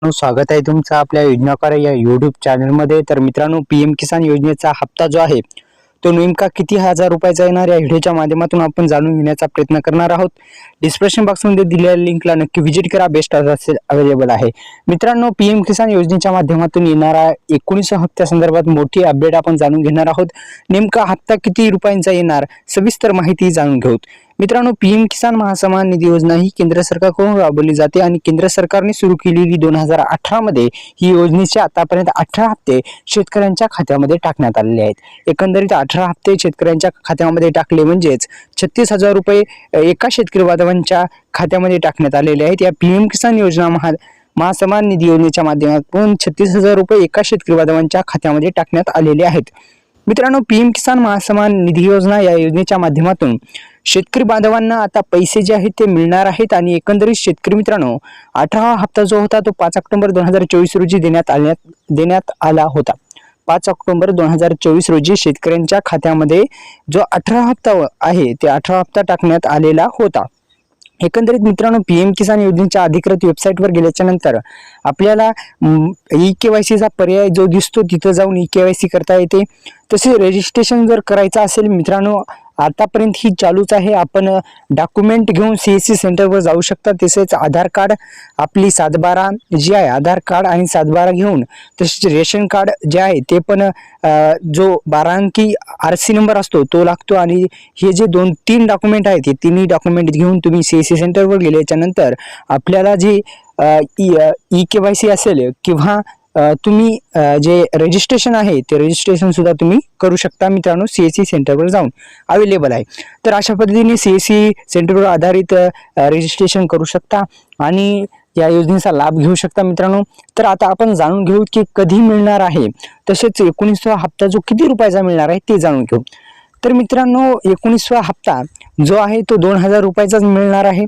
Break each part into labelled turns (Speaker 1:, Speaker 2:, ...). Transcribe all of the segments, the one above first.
Speaker 1: स्वागत आहे तुमचं आपल्या योजनाकार या YouTube चॅनलमध्ये। तर मित्रांनो, पीएम किसान योजनेचा हप्ता जो आहे तो नेमका किती हजार रुपयाचा येणार या व्हिडिओच्या माध्यमातून आपण जाणून घेण्याचा प्रयत्न करणार आहोत। डिस्क्रिप्शन बॉक्समध्ये दिलेल्या लिंकला नक्की व्हिजिट करा, बेस्ट असेल अवेलेबल आहे। मित्रांनो, पीएम किसान योजनेच्या माध्यमातून येणारा 19 हप्त्यासंदर्भात मोठी अपडेट आपण जाणून घेणार आहोत। नेमका हप्ता किती रुपयांचा येणार सविस्तर माहिती जाणून घेऊ। मित्रांनो, पीएम किसान महासन्मान निधी योजना ही केंद्र सरकारकडून राबवली जाते आणि केंद्र सरकारने सुरू केलेली 2018 मध्ये ही योजनेचे आतापर्यंत 18 हप्ते शेतकऱ्यांच्या खात्यामध्ये टाकण्यात आलेले आहेत। एकंदरीत 18 हप्ते शेतकऱ्यांच्या खात्यामध्ये टाकले म्हणजेच 36,000 रुपये एका शेतकरी बांधवांच्या खात्यामध्ये टाकण्यात आलेले आहेत। या पीएम किसान योजना महासन्मान निधी योजनेच्या माध्यमातून 36,000 रुपये एका शेतकरी बांधवांच्या खात्यामध्ये टाकण्यात आलेले आहेत। मित्रांनो, पीएम किसान महासन्मान निधी योजना या योजनेच्या माध्यमातून शेतकरी बांधवांना आता पैसे जे आहेत ते मिळणार आहेत आणि एकंदरीत शेतकरी मित्रांनो 18 हप्ता जो होता तो 5 ऑक्टोबर 2024 रोजी देण्यात आला होता। 5 ऑक्टोबर 2024 रोजी शेतकऱ्यांच्या खात्यामध्ये जो 18 हप्ता आहे ते 18 हप्ता टाकण्यात आलेला होता। एकंदरीत मित्रांनो, पीएम किसान योजनेच्या अधिकृत वेबसाईटवर गेल्याच्या नंतर आपल्याला ई-केवायसी चा पर्याय जो दिसतो तिथे जाऊन ई-केवायसी करता येते। तसे रजिस्ट्रेशन जर करायचं असेल मित्रांनो, आतापर्यंत ही चालूच आहे। आपण डॉक्युमेंट घेऊन सीएससी सेंटरवर जाऊ शकता। तसेच आधार कार्ड, आपली 712 जी आहे आधार कार्ड आणि 712 घेऊन, तसेच रेशन कार्ड जे आहे ते पण जो 12 अंकी आरसी नंबर असतो तो लागतो आणि हे जे 2-3 डॉक्युमेंट आहेत ते तिन्ही डॉक्युमेंट घेऊन तुम्ही सीएससी सेंटरवर गेल्याच्या नंतर आपल्याला जी ई-केवायसी असेल किंवा तुम्ही जे रजिस्ट्रेशन आहे ते रजिस्ट्रेशन सुद्धा तुम्ही करू शकता मित्रांनो, सीएससी सेंटरवर जाऊन अवेलेबल आहे। तर अशा पद्धतीने सीएससी सेंटरवर आधारित रजिस्ट्रेशन करू शकता आणि या योजनेचा लाभ घेऊ शकता मित्रांनो। तर आता आपण जाणून घेऊ की कधी मिळणार आहे, तसेच 19वा हप्ता जो किती रुपयाचा मिळणार आहे ते जाणून घेऊ। तर मित्रांनो, 19वा हप्ता जो आहे तो 2,000 रुपयाचाच मिळणार आहे,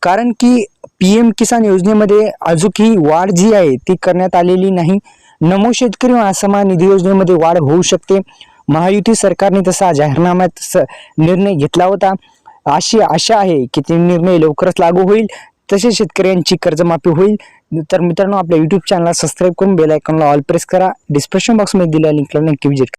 Speaker 1: कारण की पीएम किसान योजनेमध्ये अजूनही वाढ जी आहे ती करण्यात आलेली नाही। नमो शेतकरी महासन्मान निधी योजनेमध्ये वाढ होऊ शकते। महायुती सरकारने तसा जाहीरनाम्यात निर्णय घेतला होता। अशी आशा आहे की ते निर्णय लवकरच लागू होईल, तसेच शेतकऱ्यांची कर्जमाफी होईल। तर मित्रांनो, आपल्या YouTube चॅनलला सबस्क्राईब करून बेल आयकॉनला ऑल प्रेस करा। डिस्क्रिप्शन बॉक्समध्ये दिलेल्या लिंकला नक्की व्हिजिट करा।